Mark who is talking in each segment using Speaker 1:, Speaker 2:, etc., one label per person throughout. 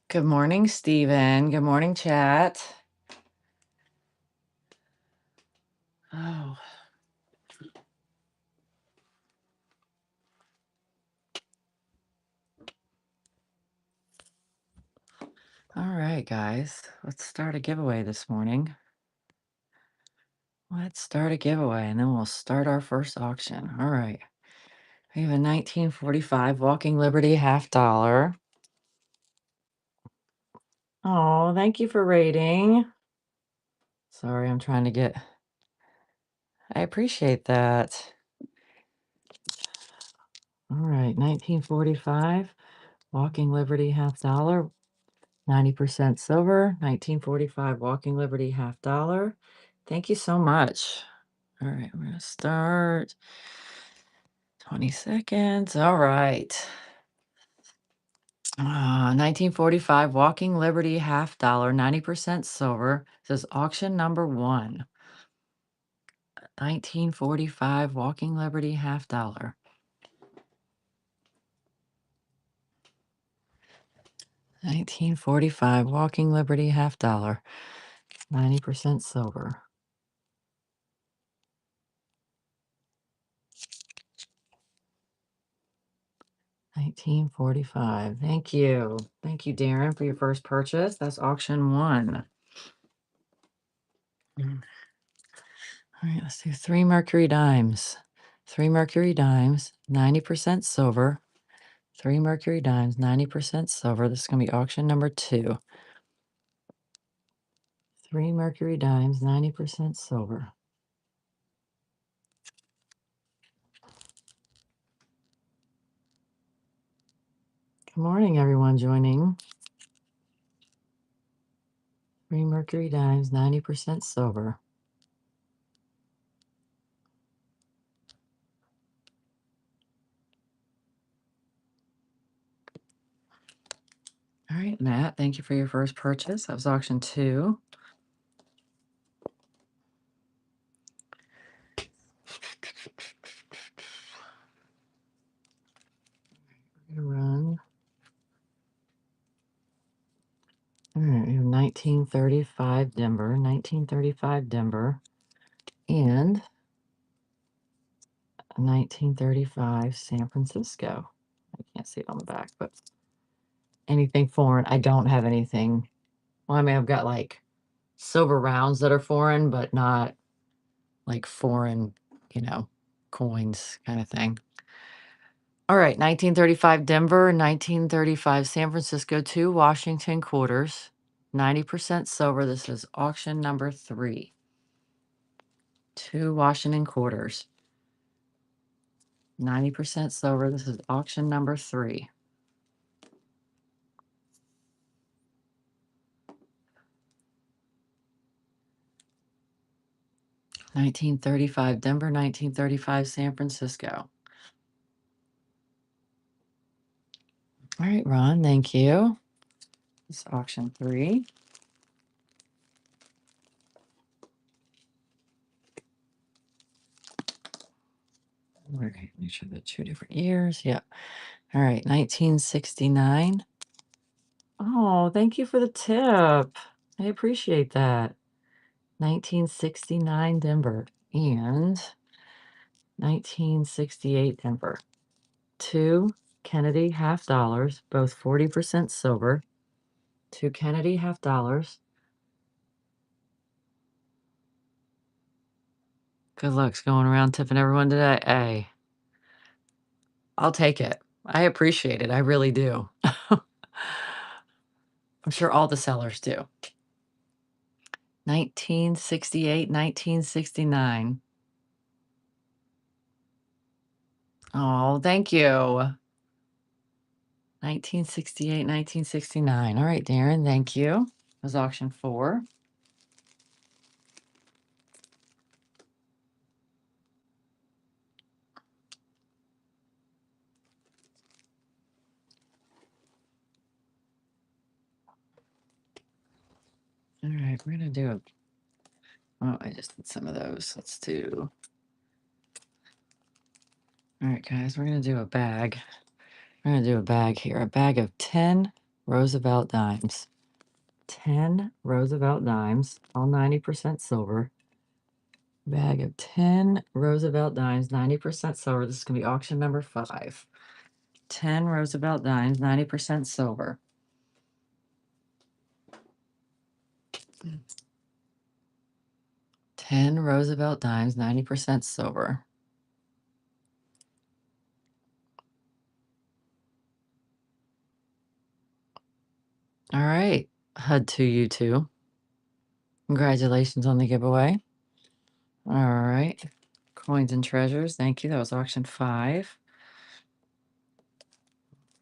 Speaker 1: Good morning, Stephen. Good morning, chat. Oh, all right, guys. Let's start a giveaway this morning. Let's start a giveaway and then we'll start our first auction. All right. We have a 1945 Walking Liberty $50. Oh, thank you for rating. Sorry, I'm trying to get. I appreciate that. All right, 1945 Walking Liberty $50. 90% silver, 1945 Walking Liberty $50. Thank you so much. All right, we're gonna start. 20 seconds. All right. 1945 Walking Liberty $50, 90% silver. This is auction number 1. 1945 Walking Liberty $50. 1945 Walking Liberty $50, 90% silver. 1945. Thank you. Thank you, Darren, for your first purchase. That's auction 1. All right, let's do 3 Mercury dimes. 3 Mercury dimes, 90% silver. 3 Mercury dimes, 90% silver. This is going to be auction number 2. 3 Mercury dimes, 90% silver. Good morning, everyone joining. 3 Mercury dimes, 90% silver. All right, Matt, thank you for your first purchase. That was auction 2. We're going to run. All right, we have 1935 Denver, 1935 Denver, and 1935 San Francisco. I can't see it on the back, but anything foreign. I don't have anything. Well, I may have got like silver rounds that are foreign, but not like foreign, coins kind of thing. All right, 1935 Denver, 1935 San Francisco, 2 Washington quarters, 90% silver. This is auction number 3. 2 Washington quarters, 90% silver. This is auction number 3. $1935 Denver, 1935 San Francisco. All right, Ron, thank you. This is auction 3. We're going to make sure the 2 different years. Yep. All right, 1969. Oh, thank you for the tip. I appreciate that. 1969 Denver and 1968 Denver. 2 Kennedy $50, both 40% silver. 2 Kennedy $50. Good luck's going around tipping everyone today. Hey, I'll take it. I appreciate it. I really do. I'm sure all the sellers do. 1968, 1969. Oh, thank you. 1968, 1969. All right, Darren, thank you. That was auction 4. All right, we're going to do oh, I just did some of those. Let's do. All right, guys, we're going to do a bag. We're going to do a bag here. A bag of 10 Roosevelt dimes. 10 Roosevelt dimes, all 90% silver. Bag of 10 Roosevelt dimes, 90% silver. This is going to be auction number 5. 10 Roosevelt dimes, 90% silver. Ten Roosevelt dimes, 90% silver. All right, HUD to you two. Congratulations on the giveaway. All right, coins and treasures. Thank you. That was auction 5.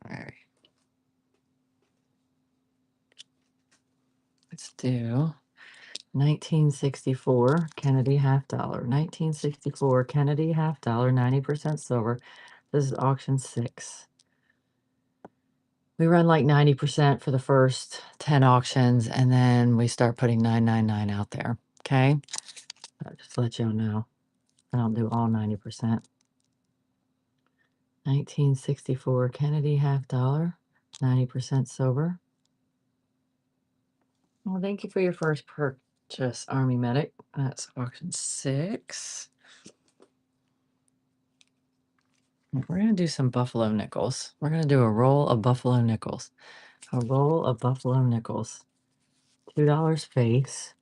Speaker 1: All right. Let's do 1964 Kennedy half dollar. 1964 Kennedy half dollar, 90% silver. This is auction 6. We run like 90% for the first 10 auctions, and then we start putting 999 out there. Okay, just to let y'all know, I don't do all 90%. 1964 Kennedy half dollar, 90% silver. Well, thank you for your first purchase, Army Medic. That's auction 6. We're going to do some buffalo nickels. We're going to do a roll of buffalo nickels. A roll of buffalo nickels. $2 face.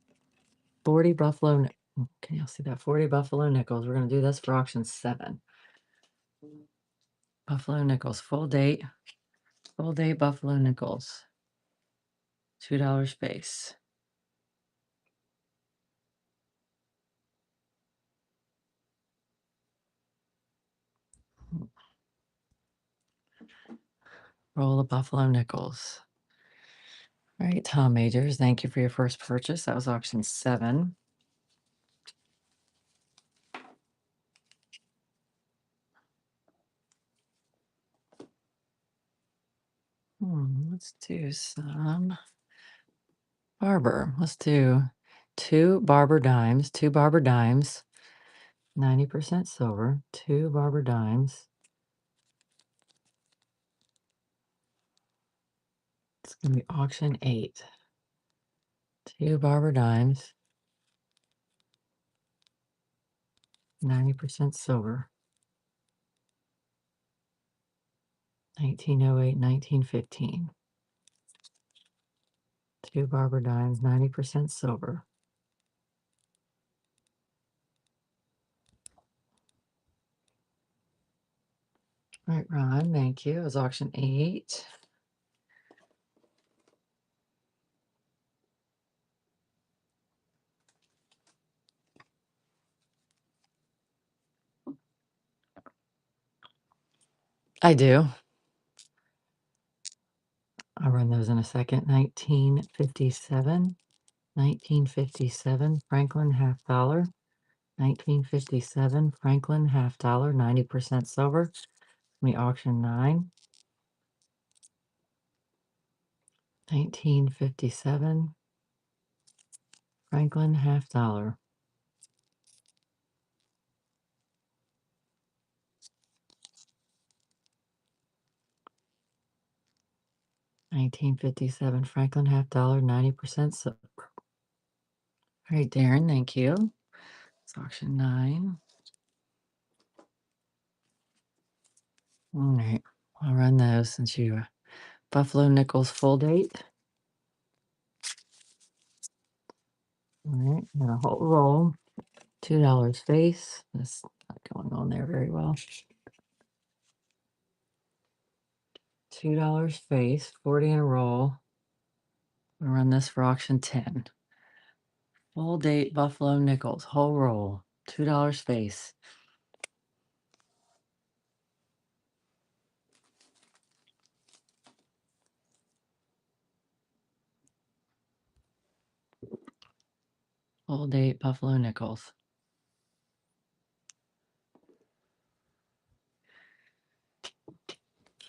Speaker 1: 40 buffalo. Can y'all see that? 40 buffalo nickels. We're going to do this for auction 7. Buffalo nickels. Full date. Full date buffalo nickels. $2 face. Roll of buffalo nickels. All right, Tom Majors, thank you for your first purchase. That was auction 7. Let's do some barber. Let's do 2 barber dimes. 2 barber dimes. 90% silver. 2 barber dimes. It's going to be auction 8. 2 barber dimes. 90% silver. 1908, 1915. 2 barber dimes, 90% silver. All right, Ron, thank you. It was auction 8. I do. I'll run those in a second. 1957. 1957 Franklin half dollar. 1957 Franklin half dollar, 90% silver. Let me auction 9. 1957 Franklin half dollar. $1957 Franklin half dollar, 90% silver. All right, Darren, thank you. It's auction 9. All right, I'll run those since you Buffalo Nickels full date. All right, got a whole roll. $2 face. That's not going on there very well. $2 face, 40 in a roll. We'll run this for auction 10. Full date Buffalo Nickels, whole roll, $2 face. Full date Buffalo Nickels.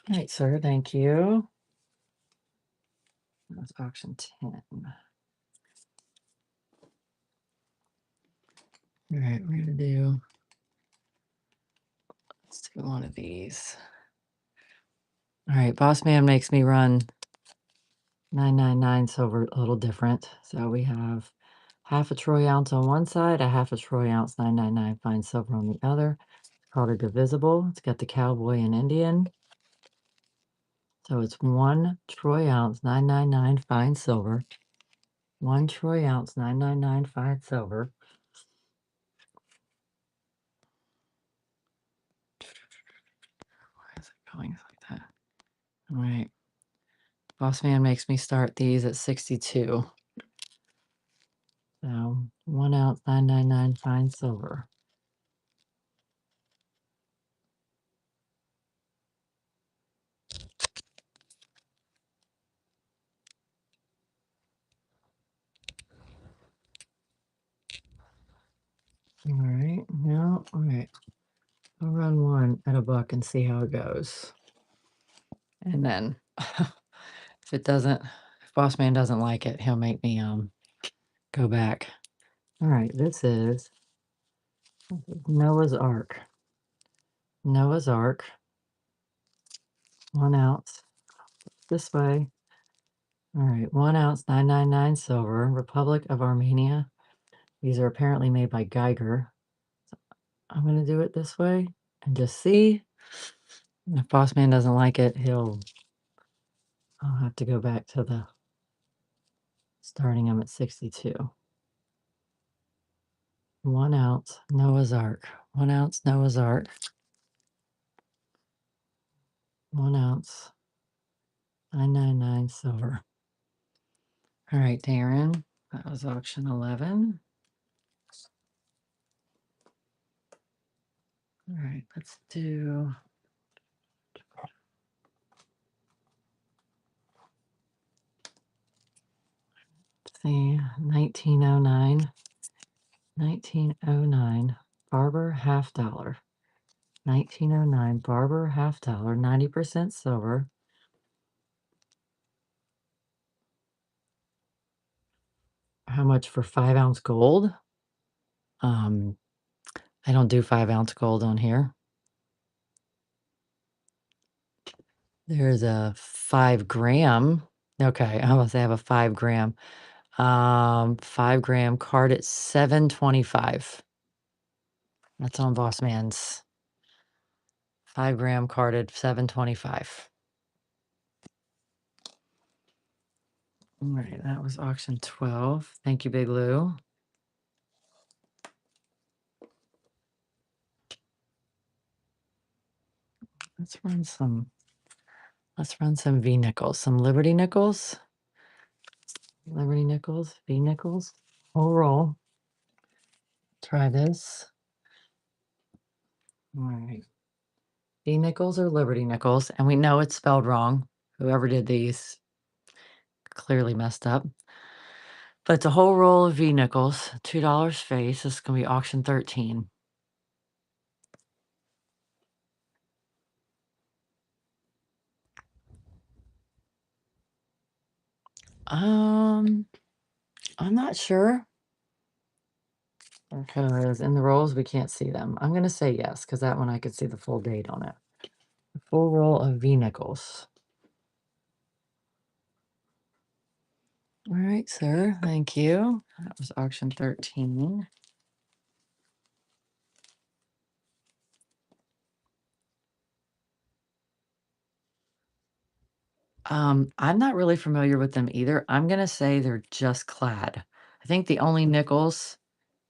Speaker 1: All right, sir, thank you. That's auction 10. All right, we're gonna do, let's do one of these. All right, Boss Man makes me run 999 silver, a little different. So we have half a troy ounce on one side, a half a troy ounce 999 fine silver on the other. It's called a divisible. It's got the cowboy and Indian. So it's 1 troy ounce 999 fine silver. 1 troy ounce 999 fine silver. Why is it going like that? All right. Boss man makes me start these at 62. So 1 ounce 999 fine silver. All right. Now, all right. I'll run one at $1 and see how it goes. And then if it doesn't, if boss man doesn't like it, he'll make me go back. All right, this is Noah's Ark. Noah's Ark. 1 ounce. This way. All right, 1 ounce 999 silver. Republic of Armenia. These are apparently made by Geiger. So I'm gonna do it this way and just see. And if boss man doesn't like it, I'll have to go back to the starting them at 62. 1 ounce Noah's Ark. 1 ounce Noah's Ark. 1 ounce 999 silver. All right, Darren. That was auction 11. All right, let's do. Let's see, 1909. 1909 Barber half dollar. 1909 Barber half dollar, 90% silver. How much for 5-ounce gold? I don't do 5-ounce gold on here. There's a 5 gram. Okay, I was say I have a 5 gram. 5 gram card at $7.25. That's on Boss Man's 5 gram carded $7.25. All right, that was auction 12. Thank you, Big Lou. Let's run some V nickels, some Liberty nickels. Liberty nickels, V nickels. Whole roll. Try this. All right. V nickels or Liberty nickels, and we know it's spelled wrong. Whoever did these clearly messed up. But it's a whole roll of V nickels, $2 face. This is gonna be auction 13. I'm not sure. Because in the rolls we can't see them. I'm gonna say yes, because that one I could see the full date on it. A full roll of V nickels. All right, sir. Thank you. That was auction 13. I'm not really familiar with them either. I'm gonna say they're just clad. I think the only nickels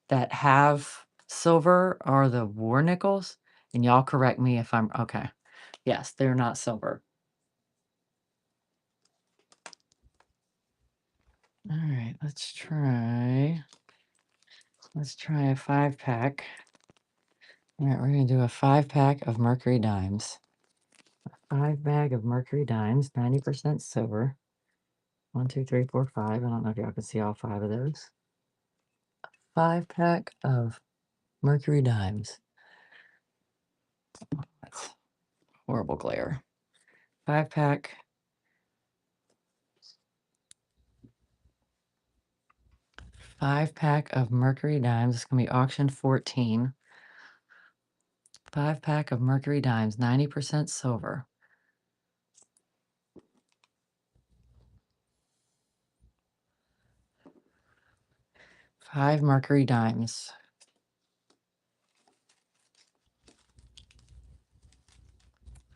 Speaker 1: that have silver are the war nickels, and y'all correct me if I'm okay. Yes, they're not silver. All right, let's try a 5-pack. All right, we're gonna do a 5-pack of Mercury Dimes. A 5-bag of Mercury Dimes, 90% silver. 1, 2, 3, 4, 5. I don't know if y'all can see all 5 of those. 5-pack of Mercury Dimes. That's horrible glare. 5-pack. 5-pack of Mercury Dimes. It's gonna be auction 14. 5-pack of Mercury Dimes, 90% silver. 5 Mercury dimes.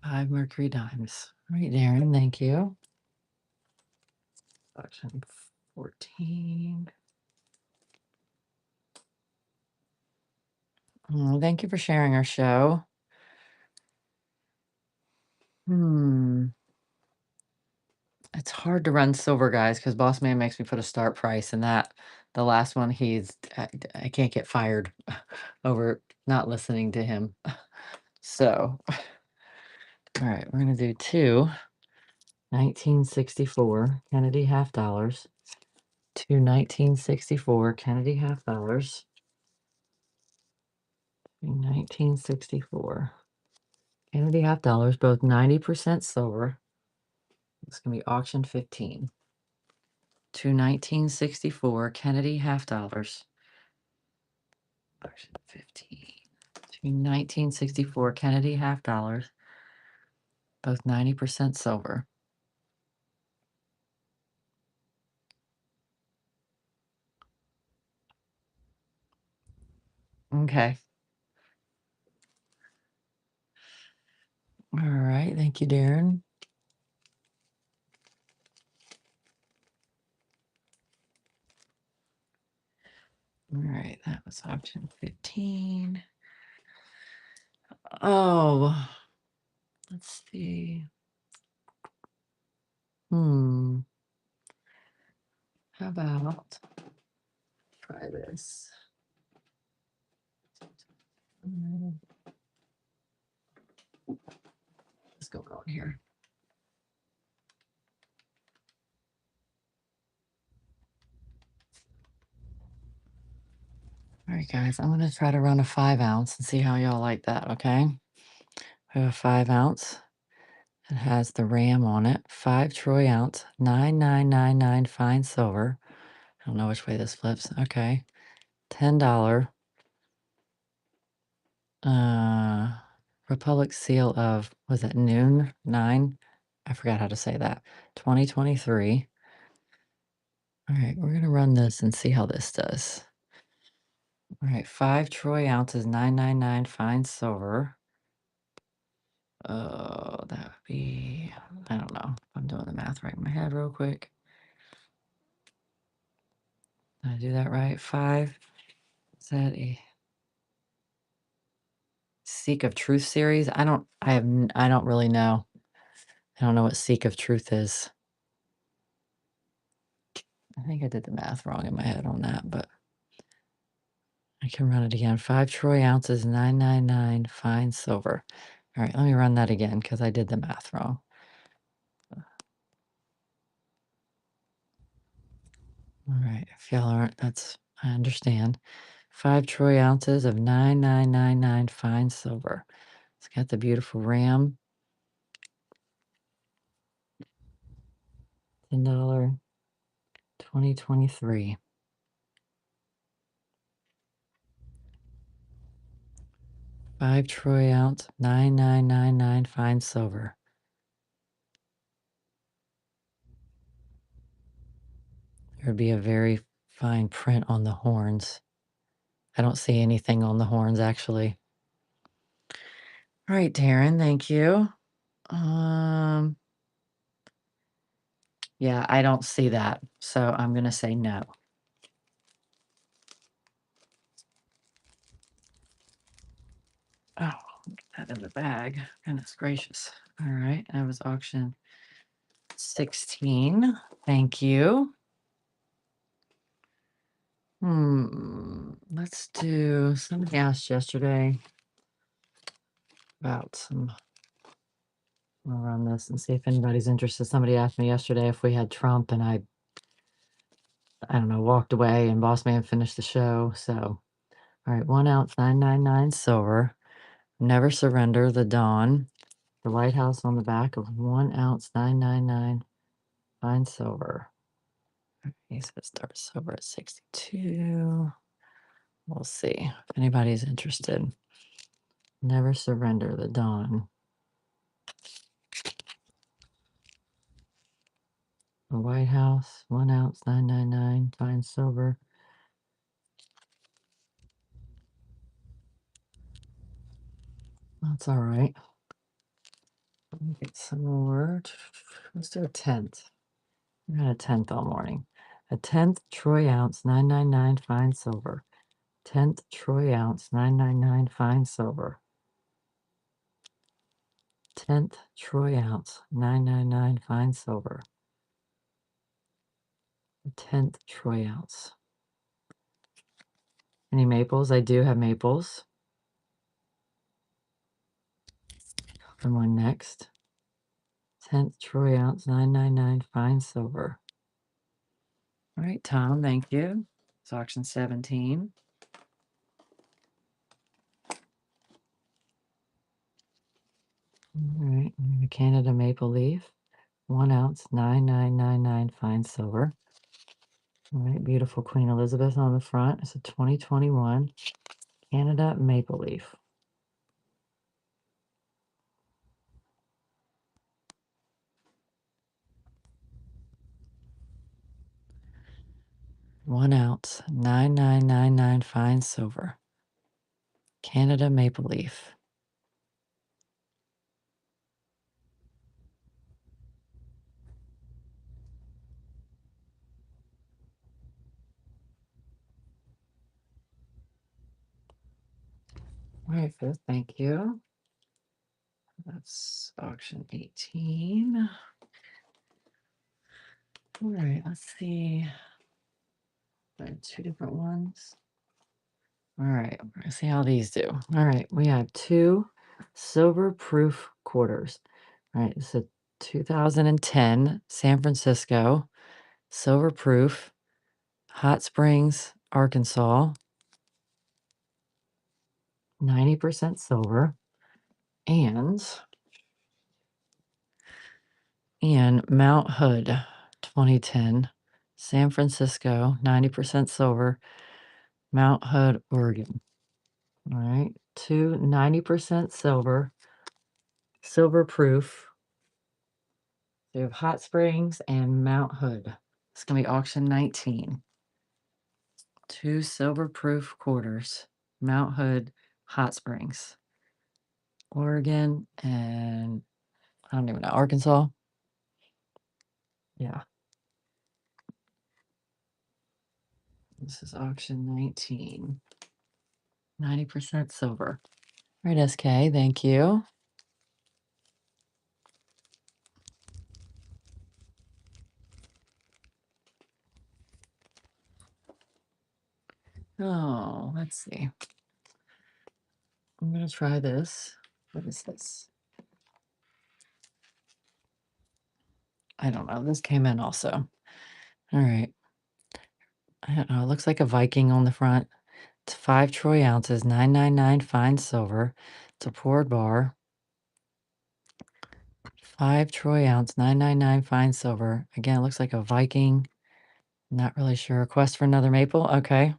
Speaker 1: 5 Mercury dimes. All right, Darren, thank you. Auction 14. Thank you for sharing our show. It's hard to run silver, guys, because Boss Man makes me put a start price, and that the last one I can't get fired over not listening to him. So, all right, we're gonna do 2 1964 Kennedy half dollars, 2 1964 Kennedy half dollars, 1964 Kennedy half dollars, both 90% silver. It's gonna be auction 15. 2 1964 Kennedy half dollars. Auction 15. 2 1964 Kennedy half dollars, both 90% silver. Okay. All right. Thank you, Darren. All right. That was auction 15. Oh, let's see. How about try this? What's going on here? All right, guys, I'm going to try to run a 5 ounce and see how y'all like that, okay? We have a 5 ounce. It has the ram on it, 5 troy ounce, 9999 fine silver. I don't know which way this flips. Okay. $10. Republic seal of, was it noon? 9? I forgot how to say that. 2023. All right, we're going to run this and see how this does. All right, 5 troy ounces, 999 fine silver. Oh, that would be, I don't know. I'm doing the math right in my head real quick. Did I do that right? 5. Is that a Seek of Truth series? I don't really know. I don't know what Seek of Truth is. I think I did the math wrong in my head on that, but I can run it again. 5 troy ounces, 999 fine silver. All right, let me run that again because I did the math wrong. All right, if y'all aren't, I understand. 5 troy ounces of 9999 fine silver. It's got the beautiful ram. $10, 2023. 5 troy ounce, 9999 fine silver. There would be a very fine print on the horns. I don't see anything on the horns actually. All right, Taryn, thank you. Yeah, I don't see that, so I'm gonna say no. Oh, get that in the bag. Goodness gracious. All right, that was auction 16. Thank you. Let's do, somebody asked yesterday about some, I'll run this and see if anybody's interested. Somebody asked me yesterday if we had Trump, and I don't know, walked away, and Boss Man finished the show. So, all right, 1 ounce, 999 silver. Never Surrender, the Dawn. The White House on the back of 1 ounce, 999 fine silver. He says start silver at 62. We'll see if anybody's interested. Never Surrender, the Dawn. The White House, 1 ounce, 999 fine silver. That's all right. Let me get some more. Let's do a 10th. We had a 10th all morning. A 10th troy ounce, 999 fine silver. 10th troy ounce, 999 fine silver. 10th troy ounce, 999 fine silver. 10th troy ounce. Any maples? I do have maples. And one next. 10th troy ounce, 999 fine silver. All right, Tom, thank you. It's auction 17. All right, the Canada maple leaf. 1 ounce, 9999 fine silver. All right, beautiful Queen Elizabeth on the front. It's a 2021 Canada maple leaf. One ounce, 9999 fine silver. Canada maple leaf. All right, Fifth, thank you. That's auction 18. All right, let's see. I have 2 different ones. All right, we're gonna see how these do. All right, we have 2 silver proof quarters. All right, it's a 2010 San Francisco silver proof, Hot Springs, Arkansas, 90% silver, and Mount Hood 2010 San Francisco, 90% silver, Mount Hood, Oregon. All right, 2 90% silver, silver proof. So you have Hot Springs and Mount Hood. It's gonna be auction 19. 2 silver proof quarters, Mount Hood, Hot Springs, Oregon, and I don't even know, Arkansas. Yeah. This is auction 19. 90% silver. All right, SK, thank you. Oh, let's see. I'm gonna try this. What is this? I don't know. This came in also. All right. I don't know. It looks like a Viking on the front. It's 5 troy ounces, 999 fine silver. It's a poured bar. 5 troy ounce, 999 fine silver. Again, it looks like a Viking. Not really sure. Quest for another maple. Okay.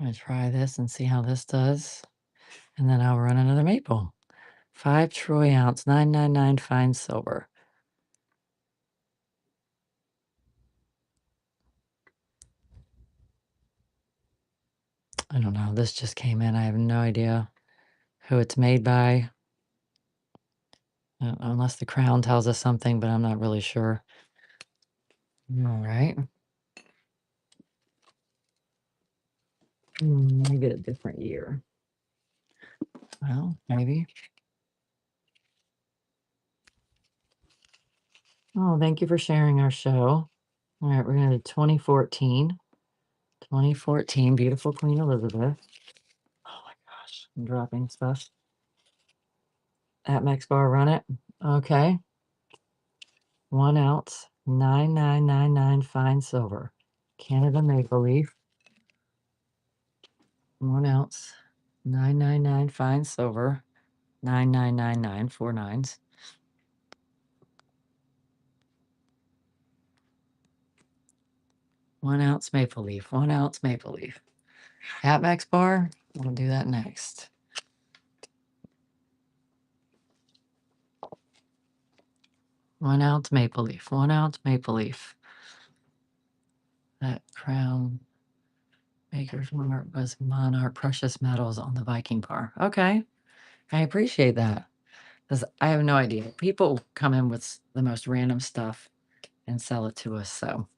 Speaker 1: I'm gonna try this and see how this does. And then I'll run another maple. 5 troy ounce, 999 fine silver. I don't know. This just came in. I have no idea who it's made by. Unless the crown tells us something, but I'm not really sure. All right. Maybe a different year. Well, maybe. Oh, thank you for sharing our show. All right, we're going to 2014. 2014, beautiful Queen Elizabeth. Oh my gosh, I'm dropping stuff. At Max Bar, run it. Okay. 1 ounce, 9999 fine silver. Canada maple leaf. 1 ounce, 999 fine silver. 9999, 4 nines. 1 ounce maple leaf. 1 ounce maple leaf. At Max Bar, we'll do that next. One ounce maple leaf. 1 ounce maple leaf. That crown. Baker's Mark was Monarch Precious Metals on the Viking bar. Okay. I appreciate that. Because I have no idea. People come in with the most random stuff and sell it to us. So,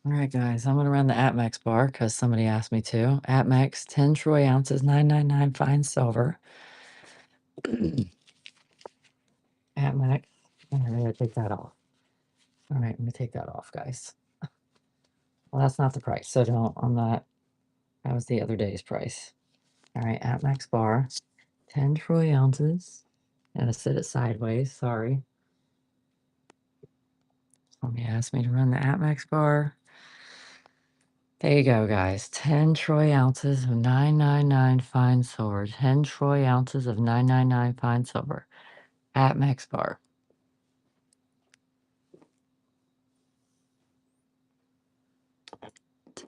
Speaker 1: all right, guys, I'm going to run the Atmex bar because somebody asked me to. Atmex, 10 troy ounces, 999 fine silver. Atmex. I'm going to take that off. All right, let me take that off, guys. Well, that's not the price. So I'm not, that was the other day's price. All right, Atmex bar, 10 troy ounces. Gotta set it sideways, sorry. Somebody asked me to run the Atmex bar. There you go, guys. 10 troy ounces of 999 fine silver. 10 troy ounces of 999 fine silver. Atmex bar.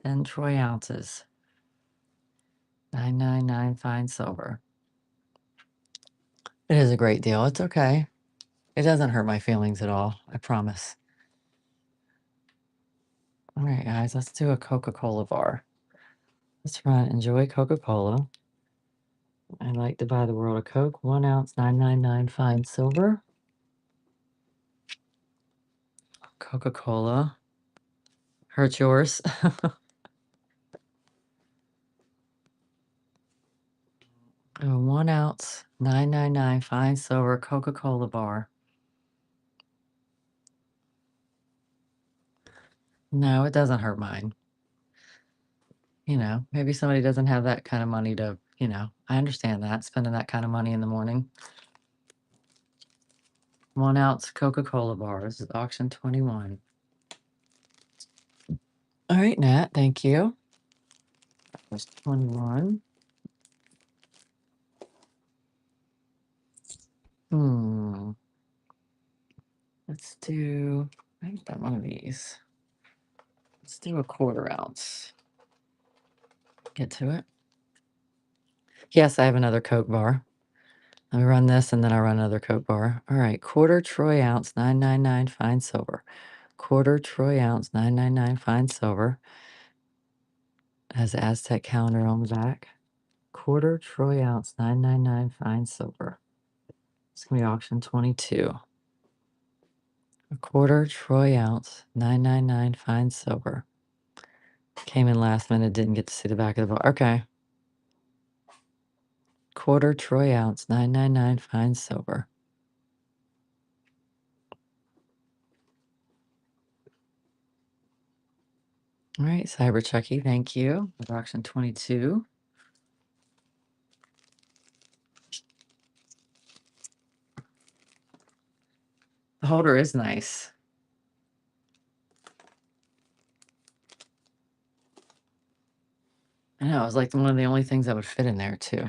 Speaker 1: 10 troy ounces. 999 fine silver. It is a great deal. It's okay. It doesn't hurt my feelings at all. I promise. All right, guys, let's do a Coca-Cola bar. Let's run Enjoy Coca-Cola. I'd like to buy the world of Coke. 1 ounce, 999 fine silver. Coca-Cola. Hurt yours. 1 ounce, 999 fine silver Coca-Cola bar. No, it doesn't hurt mine. You know, maybe somebody doesn't have that kind of money to, I understand that, spending that kind of money in the morning. 1 ounce Coca-Cola bar. This is auction 21. All right, Nat, thank you. That was 21. Let's do, I haven't done one of these. Let's do a 1/4 ounce. Get to it. Yes, I have another Coke bar. Let me run this and then I'll run another Coke bar. All right, 1/4 troy ounce, 999 fine silver. 1/4 troy ounce, 999 fine silver. Has the Aztec calendar on the back. 1/4 troy ounce, 999 fine silver. It's gonna be auction 22. 1/4 troy ounce, 999 fine silver. Came in last minute, didn't get to see the back of the bar. Okay. 1/4 troy ounce, 999 fine silver. All right, Cyber Chucky, thank you. With auction 22. The holder is nice. I know, it was like one of the only things that would fit in there too.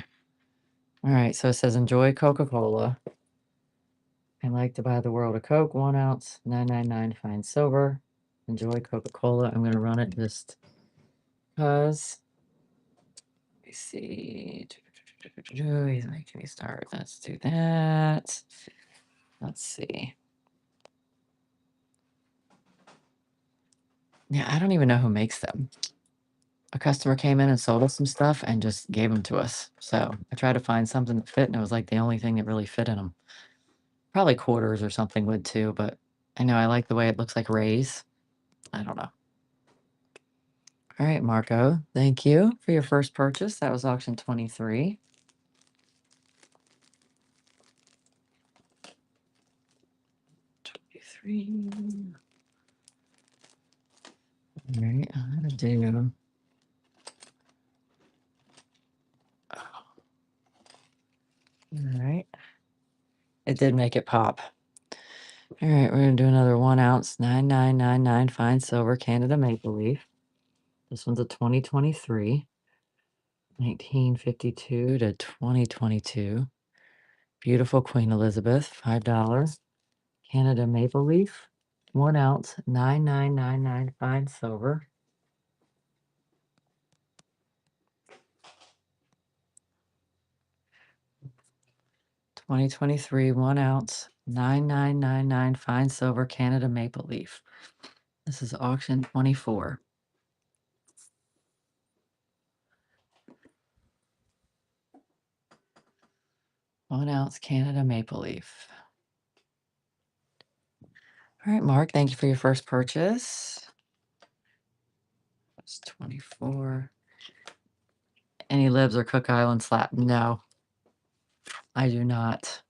Speaker 1: All right, so it says enjoy Coca-Cola. I like to buy the world of Coke, 1 ounce, 999 fine silver. Enjoy Coca-Cola. I'm gonna run it just because. Let me see. He's making me start. Let's do that. Let's see. Yeah, I don't even know who makes them. A customer came in and sold us some stuff and just gave them to us. So I tried to find something that fit, and it was like the only thing that really fit in them. Probably quarters or something would too, but I know I like the way it looks like rays. I don't know. All right, Marco, thank you for your first purchase. That was auction 23. All right, I'm gonna do. All right. It did make it pop. All right, we're gonna do another 1 ounce, 9999 fine silver Canada Maple Leaf. This one's a 2023, 1952 to 2022. Beautiful Queen Elizabeth, $5. Canada Maple Leaf, 1 ounce, 9999 fine silver. $2023, 1 ounce, 9999 fine silver Canada Maple Leaf. This is auction 24. 1 ounce Canada maple leaf. All right, Mark, thank you for your first purchase. It's 24. Any libs or Cook Island slap? No, I do not.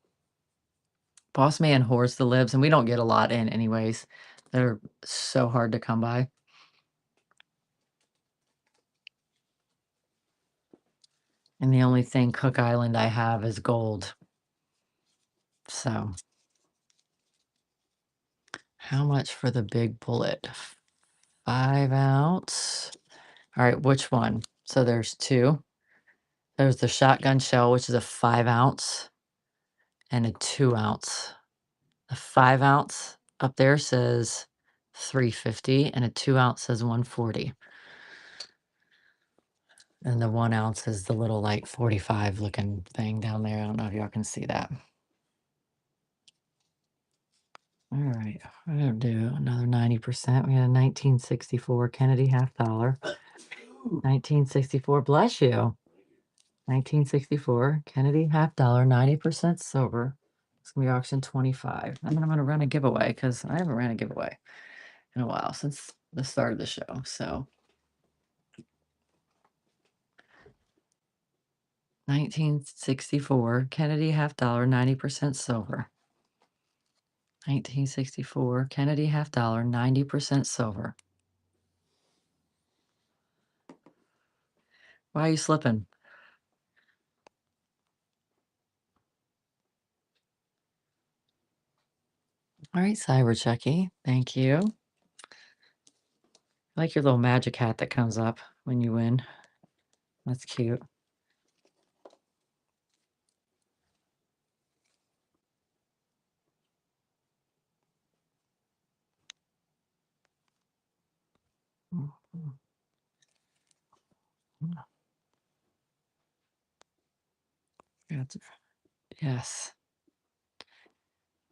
Speaker 1: Boss Man hoards the libs, and we don't get a lot in anyways. They're so hard to come by. And the only thing Cook Island I have is gold. So, how much for the big bullet? 5 ounce. All right, which one? So there's two. There's the shotgun shell, which is a 5 ounce, and a 2 ounce. The 5 ounce up there says 350, and a 2 ounce says 140. And the 1 ounce is the little like 45 looking thing down there. I don't know if y'all can see that. All right, I'm gonna do another 90%. We had a 1964 Kennedy half dollar. 1964, bless you. 1964 Kennedy half dollar, 90% silver. It's gonna be auction 25. And then I'm gonna run a giveaway because I haven't ran a giveaway in a while since the start of the show. So 1964 Kennedy half dollar, 90% silver. 1964 Kennedy half dollar, 90% silver. Why are you slipping? All right, Cyber Chucky. Thank you. I like your little magic hat that comes up when you win. That's cute. Yes.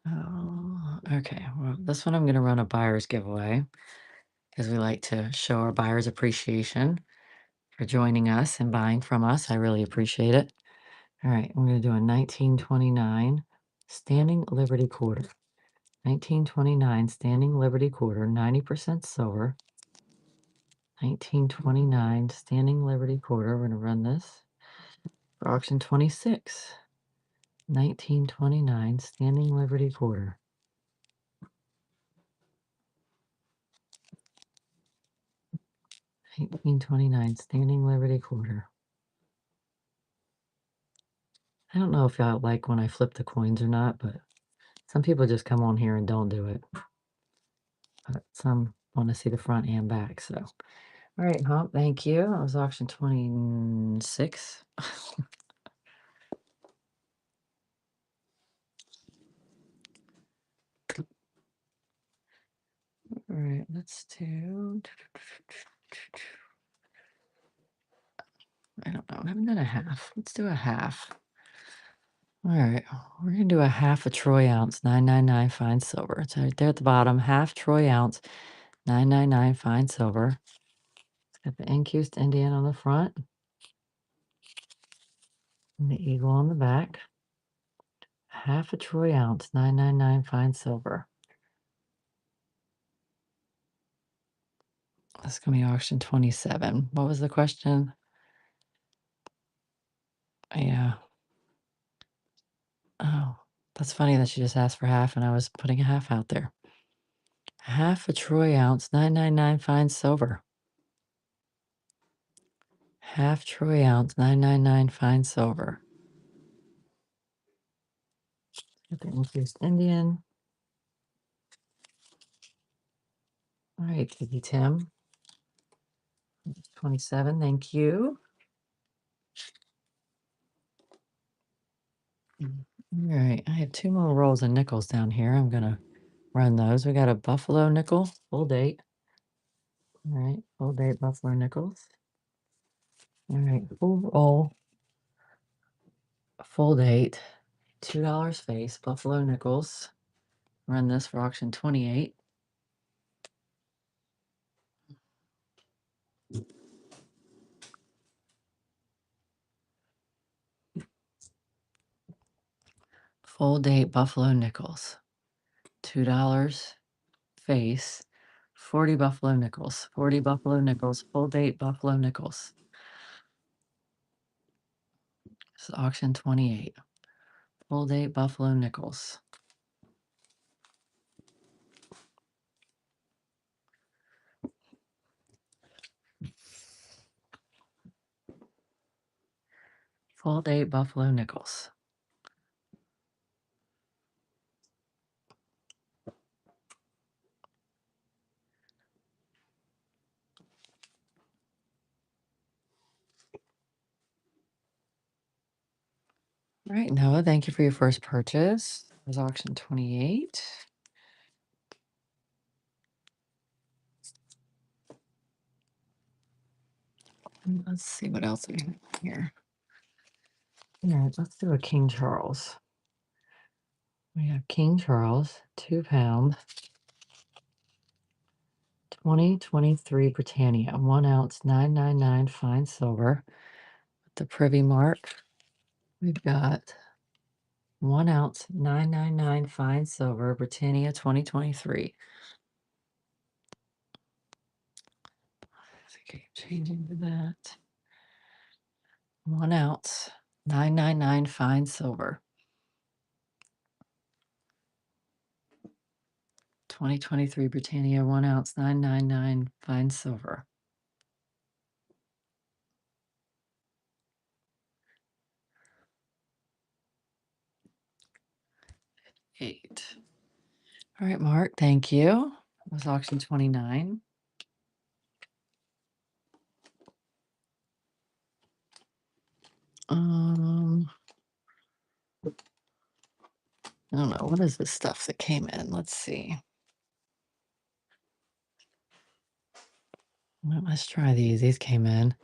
Speaker 1: Oh, okay. Well, this one I'm going to run a buyer's giveaway because we like to show our buyers appreciation for joining us and buying from us. I really appreciate it. All right, I'm going to do a 1929 Standing Liberty Quarter. 1929 Standing Liberty Quarter, 90% silver. 1929 Standing Liberty Quarter. We're going to run this for auction 26. 1929 Standing Liberty Quarter. 1929 Standing Liberty Quarter. I don't know if y'all like when I flip the coins or not, but some people just come on here and don't do it. But some want to see the front and back. So, all right, Hump, thank you. That was auction 26. All right, let's do. I don't know. I haven't done a half. Let's do a half. All right, we're gonna do a half a troy ounce, 999 fine silver. It's right there at the bottom. Half troy ounce, 999 fine silver. It's got the Incused Indian on the front and the eagle on the back. Half a troy ounce, 999 fine silver. That's gonna be auction 27. What was the question? Yeah. Oh, that's funny that she just asked for half and I was putting a half out there. Half a troy ounce, 999 fine silver. Half troy ounce, 999 fine silver. Got the Infused Indian. All right, Kitty Tim. 27, thank you. All right, I have two more rolls of nickels down here. I'm gonna run those. We got a buffalo nickel, full date. All right, full date buffalo nickels. All right, full roll, full date, $2 face, buffalo nickels. Run this for auction 28. Full date buffalo nickels. $2 face. 40 buffalo nickels. 40 buffalo nickels. Full date buffalo nickels. This is auction 28. Full date buffalo nickels. Full date buffalo nickels. All right, Noah, thank you for your first purchase. It was auction 28. And let's see what else we have here. All right, let's do a King Charles. We have King Charles, 2 pound, 2023 Britannia, 1 ounce, 999 fine silver with the privy mark. We've got 1 ounce, 999 fine silver, Britannia 2023. Keep changing to that. 1 ounce, 999 fine silver. 2023 Britannia, 1 ounce, 999 fine silver. Eight. All right, Mark, thank you. It was auction 29. I don't know. What is this stuff that came in? Let's see. Well, let's try these. These came in.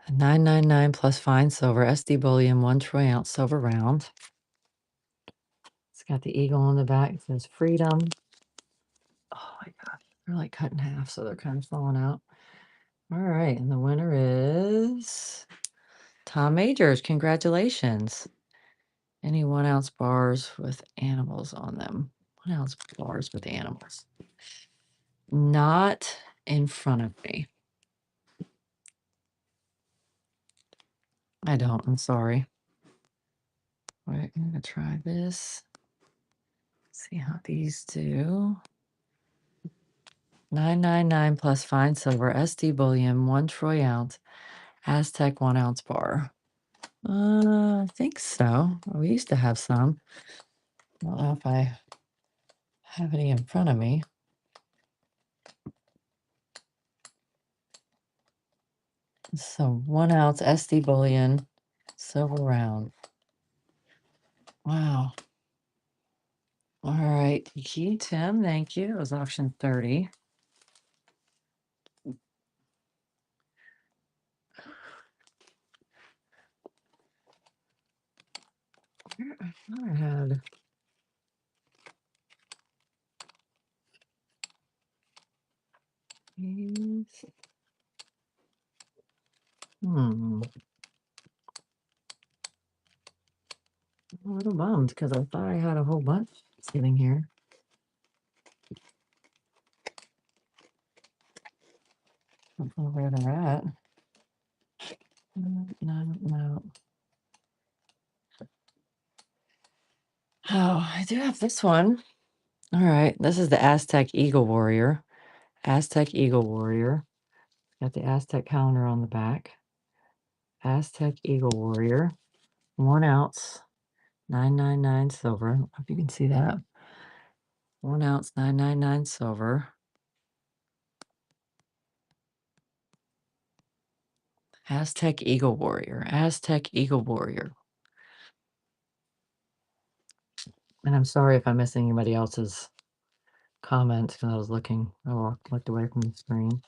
Speaker 1: A 999 plus fine silver, SD bullion, 1 troy ounce silver round. It's got the eagle on the back. It says freedom. Oh my gosh. They're like cut in half, so they're kind of falling out. All right. And the winner is Tom Majors. Congratulations. Any 1 ounce bars with animals on them. 1 ounce bars with animals. Not in front of me. I don't. I'm sorry. All right, I'm gonna try this. See how these do. 999 plus fine silver, SD bullion, 1 troy ounce, Aztec 1 ounce bar. I think so. We used to have some. I don't know if I have any in front of me. So 1 ounce SD bullion, silver round. Wow. All right, Kiki, Tim, thank you. It was auction 30. I had these. I'm a little bummed because I thought I had a whole bunch sitting here. I don't know where they're at. No. Oh, I do have this one. All right, this is the Aztec Eagle Warrior. Aztec Eagle Warrior. Got the Aztec calendar on the back. Aztec Eagle Warrior. 1 ounce, 999 silver. I don't know if you can see that. 1 ounce, 999 silver. Aztec Eagle Warrior. Aztec Eagle Warrior. And I'm sorry if I missed anybody else's comment because I was looking. I looked away from the screen.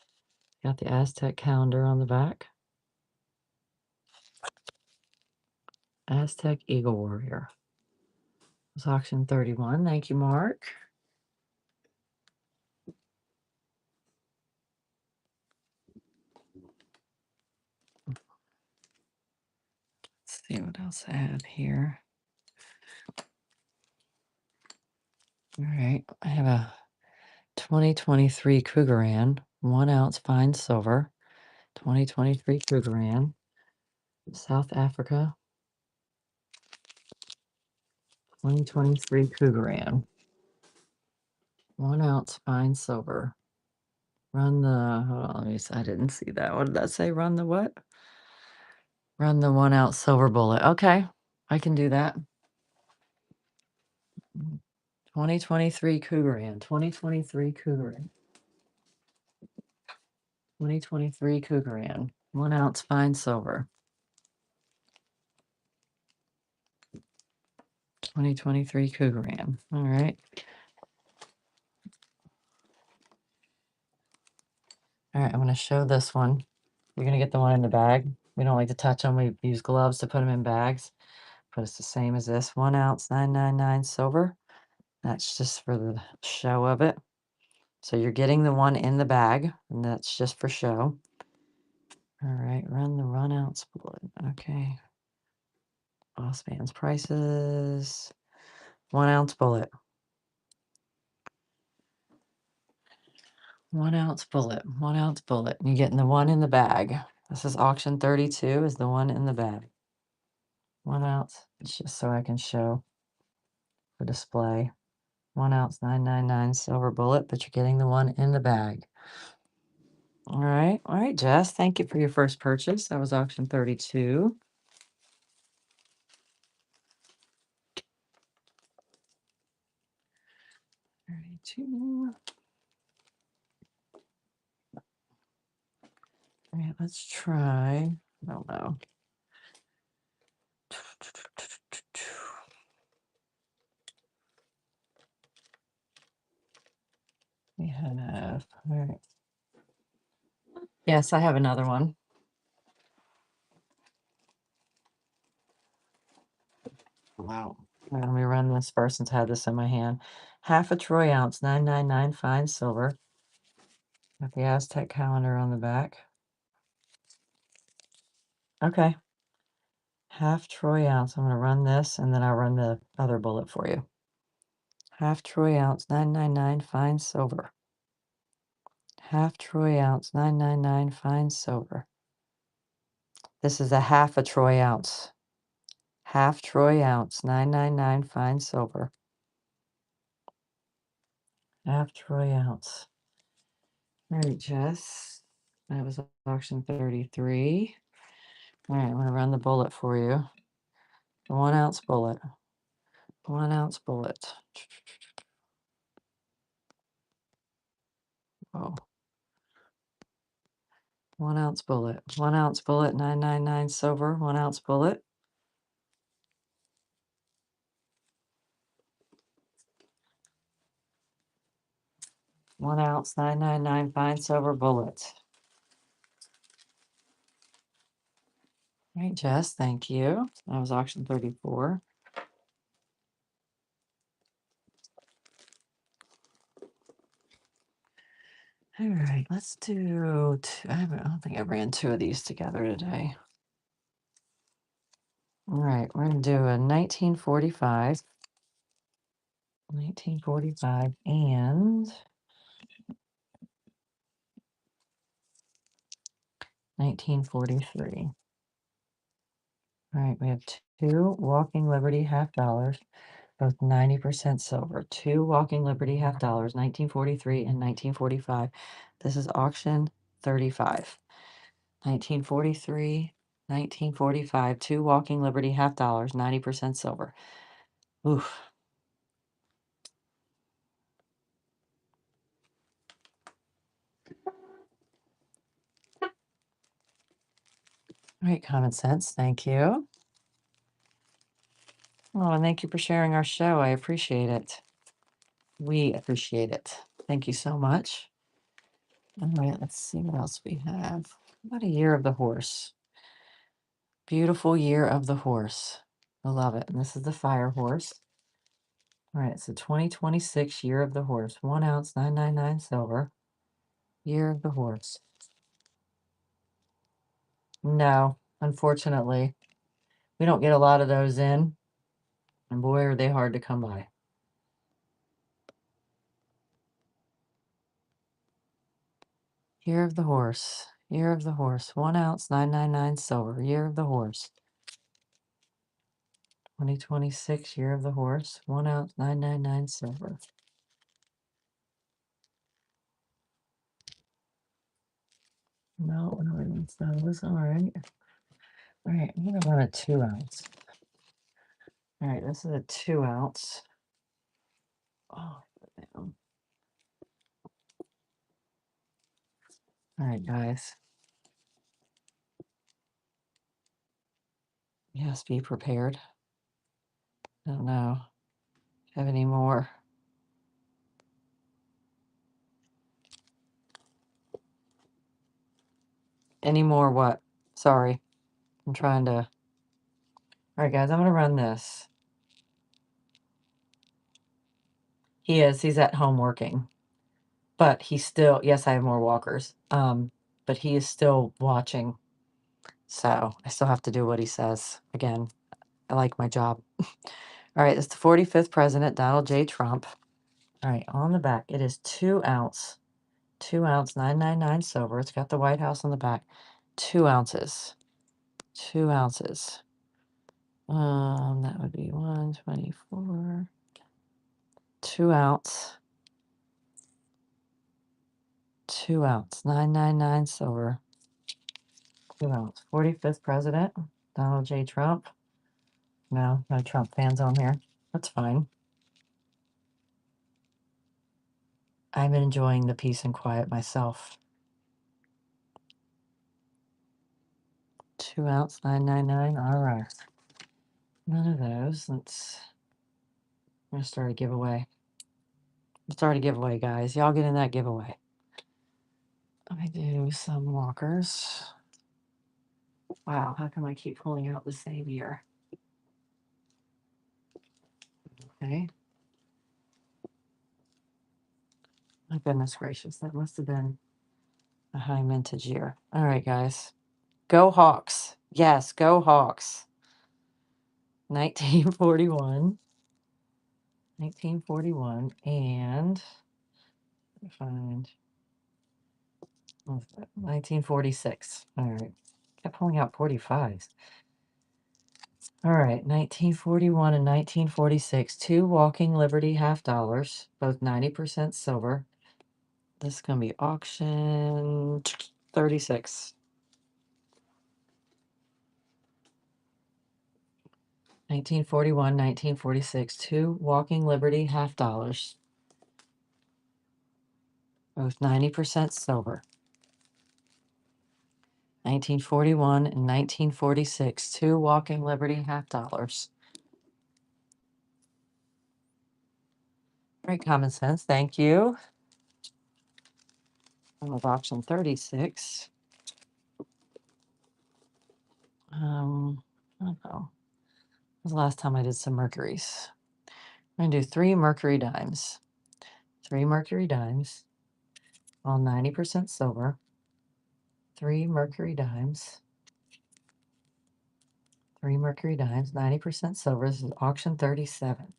Speaker 1: Got the Aztec calendar on the back. Aztec Eagle Warrior. It was auction 31. Thank you, Mark. Let's see what else I have here. All right, I have a 2023 Krugerrand, 1 ounce fine silver. 2023 Krugerrand, South Africa. 2023 Krugerrand, 1 ounce fine silver. Run the, hold on, let me see, I didn't see that. What did that say? Run the what? Run the 1 ounce silver bullet. Okay, I can do that. 2023 Krugerrand, 2023 Krugerrand. 2023 Krugerrand, 1 ounce fine silver. 2023 Krugerrand. All right. All right, I'm going to show this one. You're going to get the one in the bag. We don't like to touch them. We use gloves to put them in bags. But it's the same as this. 1 ounce 999 silver. That's just for the show of it. So you're getting the one in the bag, and that's just for show. All right, run the 1 ounce bullet. Okay. Boss man's prices. 1 ounce bullet. 1 ounce bullet. 1 ounce bullet. You're getting the one in the bag. This is auction 32 is the one in the bag. 1 ounce. It's just so I can show for display. 1 ounce 999 silver bullet, but you're getting the one in the bag. All right, Jess. Thank you for your first purchase. That was auction 32. 32. All right, let's try. I don't know. We have. All right. Yes, I have another one. Wow. All right, let me run this first since I had this in my hand. Half a troy ounce, 999 fine silver. Got the Aztec calendar on the back. Okay. Half troy ounce. I'm going to run this and then I'll run the other bullet for you. Half troy ounce, 999 fine silver. Half troy ounce, 999 fine silver. This is a half a troy ounce. Half troy ounce, 999 fine silver. Half troy ounce. All right, Jess. That was auction 33. All right, I'm going to run the bullet for you. The 1 ounce bullet. 1 ounce bullet. Oh. 1 ounce bullet. 1 ounce bullet, 999 silver. 1 ounce bullet. One ounce, 999 fine silver bullet. All right, Jess, thank you. That was auction 34. All right, let's do two. I don't think I ran 2 of these together today. All right, we're going to do a 1945. 1945 and 1943. All right, we have 2 Walking Liberty half dollars, both 90% silver. 2 Walking Liberty half dollars, 1943 and 1945. This is auction 35. 1943, 1945, 2 Walking Liberty half dollars, 90% silver. Oof. All right, Common Sense, thank you. Oh, and thank you for sharing our show. I appreciate it. We appreciate it. Thank you so much. All right, let's see what else we have. What a year of the horse. Beautiful year of the horse. I love it. And this is the fire horse. All right, it's the 2026 year of the horse. 1 ounce, 999 silver. Year of the horse. No, unfortunately. We don't get a lot of those in. And boy, are they hard to come by. Year of the horse. Year of the horse. 1 ounce, 999 silver. Year of the horse. 2026 year of the horse. 1 ounce, 999 silver. No, it's those. All right. All right, I'm gonna run a 2 ounce. All right, this is a 2 ounce. Oh, damn. All right, guys. Yes, be prepared. I don't know. Have any more? Any more what? Sorry. I'm trying to. All right, guys, I'm gonna run this. He is. He's at home working. But he's still, yes, I have more walkers. But he is still watching. So I still have to do what he says. Again, I like my job. All right, it's the 45th president, Donald J. Trump. All right, on the back, it is 2 ounce, 2 ounce, 999 silver. It's got the White House on the back. 2 ounces, 2 ounces. That would be 124. 2 ounce, 2 ounce, 999 silver. 2 ounce. 45th president, Donald J. Trump. No Trump fans on here. That's fine. I'm enjoying the peace and quiet myself. 2 ounce, 999. All right. None of those. I'm gonna start a giveaway. Start a giveaway, guys. Y'all get in that giveaway. Let me do some walkers. Wow, how come I keep pulling out the same year? Okay. My goodness gracious, that must have been a high mintage year. All right, guys. Go Hawks. Yes, go Hawks. 1941. 1941 and find 1946. All right. Kept pulling out 45s. All right, 1941 and 1946, 2 Walking Liberty half dollars, both 90% silver. This is going to be auction 36. 1941, 1946, 2 Walking Liberty half dollars, both 90% silver. 1941 and 1946, 2 Walking Liberty half dollars. Very common sense, thank you. Of auction 36. I don't know. Was the last time I did some Mercuries. I'm gonna do 3 Mercury dimes. 3 Mercury dimes, all 90% silver. 3 Mercury dimes. 3 Mercury dimes, 90% silver. This is auction 37.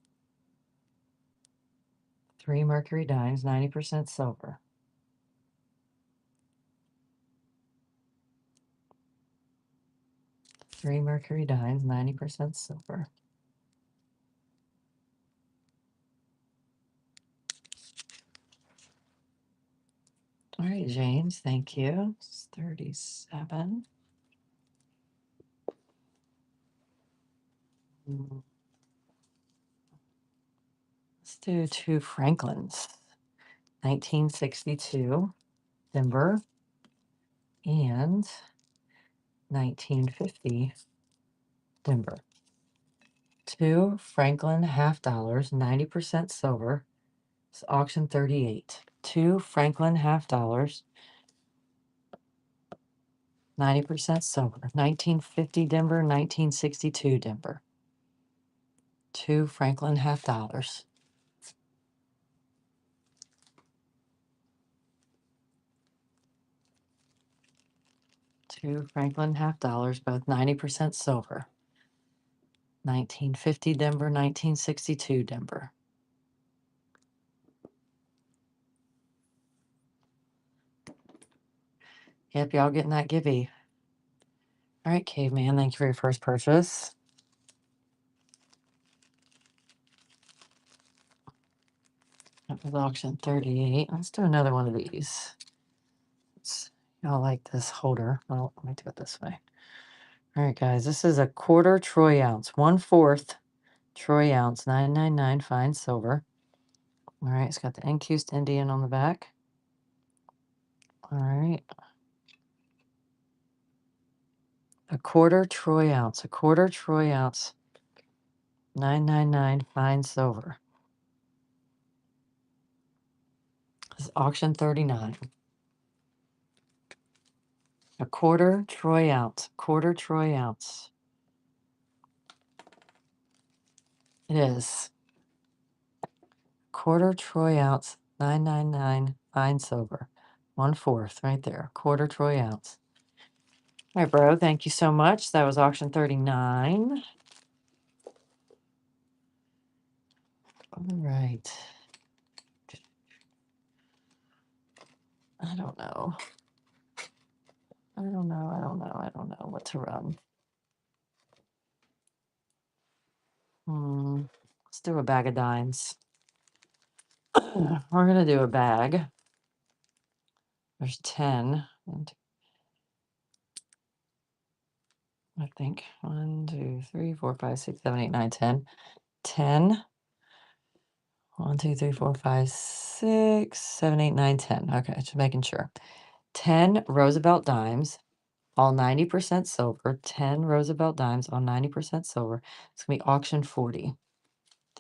Speaker 1: 3 Mercury dimes, 90% silver. 3 Mercury dimes, 90% silver. All right, James, thank you. It's 37. Let's do 2 Franklins. 1962, Denver, and 1950, Denver. 2 Franklin half dollars, 90% silver. It's auction 38. 2 Franklin half dollars, 90% silver. 1950 Denver, 1962 Denver. 2 Franklin half dollars. Two Franklin half dollars, both 90% silver. 1950 Denver, 1962 Denver. Yep, y'all getting that gibby. All right, Caveman, thank you for your first purchase. That was auction 38. Let's do another one of these. Y'all like this holder. Well, let me do it this way. All right, guys, this is a quarter troy ounce, 1/4 troy ounce, 999 fine silver. All right, it's got the Encused Indian on the back. All right. A quarter troy ounce, 999 fine silver. This is auction 39. A quarter troy ounce. It is. Quarter troy ounce, 999 fine silver. 1/4 right there. Quarter troy ounce. All right, bro. Thank you so much. That was auction 39. All right. I don't know what to run. Let's do a bag of dimes. We're going to do a bag. There's 10. I think 1, 2, 3, 4, 5, 6, 7, 8, 9, 10. 10. 1, 2, 3, 4, 5, 6, 7, 8, 9, 10. Okay, just making sure. 10 Roosevelt dimes, all 90% silver. 10 Roosevelt dimes, all 90% silver. It's going to be auction 40.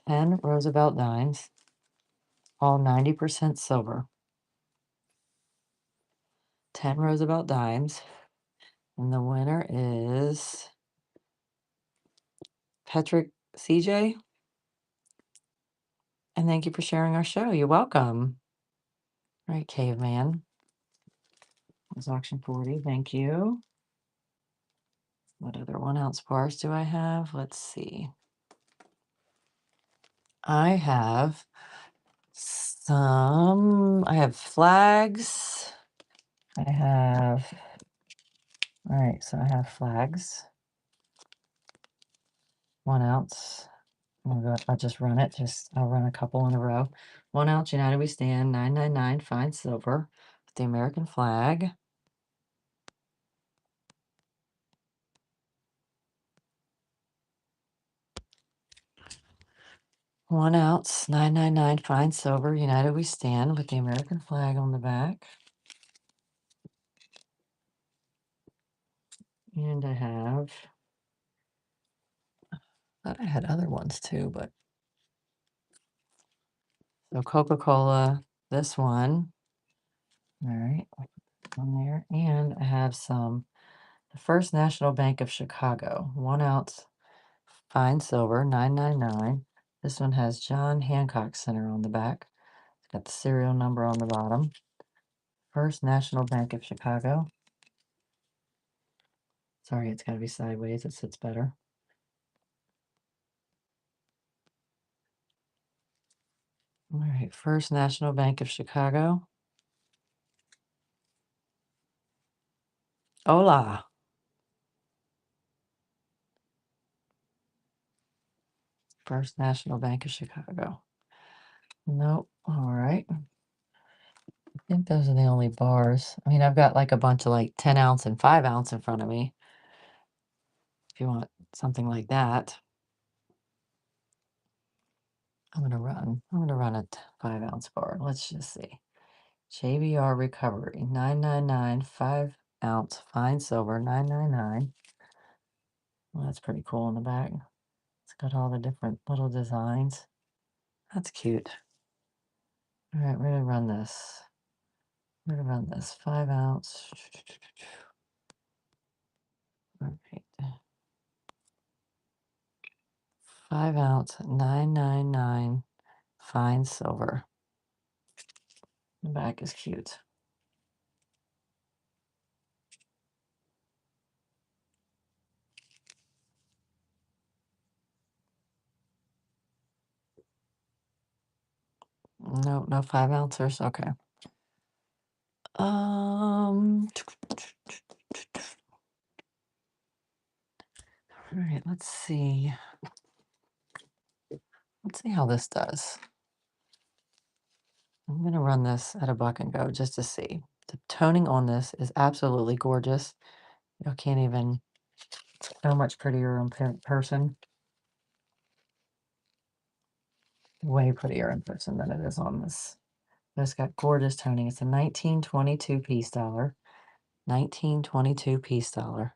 Speaker 1: 10 Roosevelt dimes, all 90% silver. 10 Roosevelt dimes. And the winner is Patrick CJ. And thank you for sharing our show. You're welcome. All right, Caveman. That's auction 40. Thank you. What other 1 ounce bars do I have? Let's see. I have flags. All right, so I have flags. 1 ounce. I'll just run it. I'll run a couple in a row. 1 ounce United We Stand, 999 fine silver with the American flag. One ounce, 999 fine silver, United We Stand with the American flag on the back. And I thought I had other ones too, but so Coca-Cola, this one. All right, on there. And I have the First National Bank of Chicago, 1 ounce fine silver, 999. This one has John Hancock Center on the back. It's got the serial number on the bottom. First National Bank of Chicago. Sorry, it's got to be sideways. It sits better. All right, First National Bank of Chicago. Hola. First National Bank of Chicago. Nope. All right. I think those are the only bars. I mean, I've got like a bunch of like 10 ounce and 5 ounce in front of me. If you want something like that. I'm gonna run a 5 ounce bar. Let's just see. JBR Recovery, 999, 5 ounce fine silver, 999. Well, that's pretty cool in the back. It's got all the different little designs. That's cute. All right, we're gonna run this. 5 ounce. All right. 5 ounce, 999 fine silver. The back is cute. No 5 ounces. Okay. All right, let's see. Let's see how this does. I'm going to run this at a buck and go just to see. The toning on this is absolutely gorgeous. You can't even, it's so much prettier in person. Way prettier in person than it is on this. But it's got gorgeous toning. It's a 1922 piece dollar. 1922 piece dollar.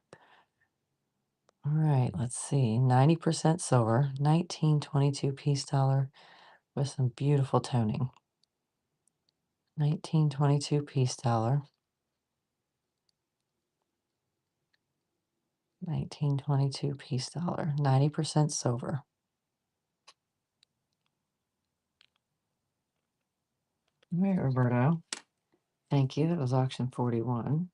Speaker 1: All right, let's see. 90% silver. 1922 piece dollar with some beautiful toning. 1922 piece dollar. 1922 piece dollar. 90% silver. All right, Roberto. Thank you. That was auction 41.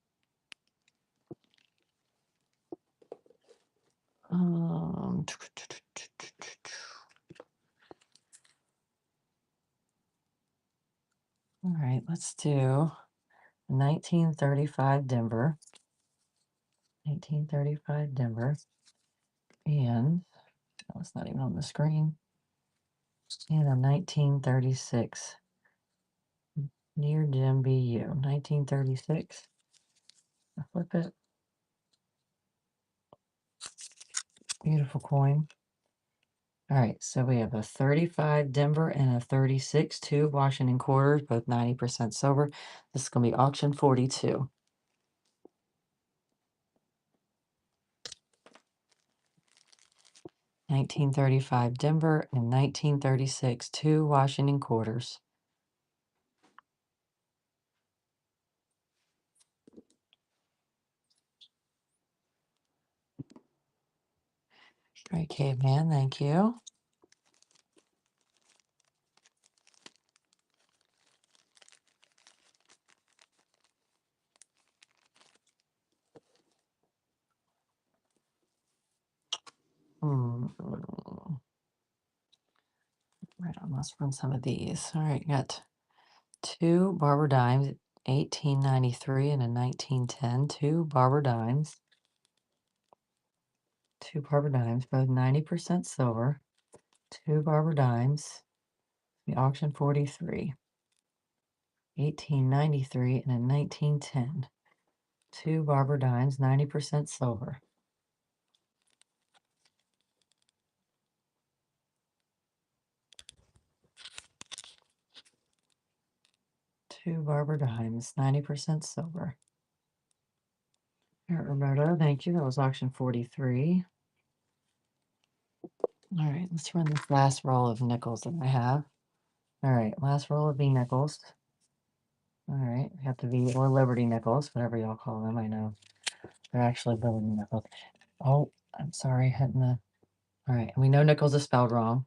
Speaker 1: All right, let's do 1935 Denver. 1935 Denver. And that was not even on the screen. And a 1936 near Jim BU. 1936. I flip it. Beautiful coin. All right, so we have a 35 Denver and a 36, 2 Washington quarters, both 90% silver. This is going to be auction 42. 1935 Denver and 1936, 2 Washington quarters. Great, Caveman, thank you. Right on, let's run some of these. All right, got 2 Barber Dimes, 1893 and a 1910. 2 Barber Dimes. 2 Barber Dimes, both 90% silver. 2 Barber Dimes. The auction 43. 1893 and a 1910. 2 Barber Dimes, 90% silver. 2 Barber Dimes, 90% silver. All right, Roberto, thank you. That was auction 43. All right, let's run this last roll of nickels that I have. All right, last roll of V nickels. All right, we have to V or Liberty nickels, whatever y'all call them. I know they're actually Liberty nickels. Oh, I'm sorry, hitting the. All right, we know nickels is spelled wrong.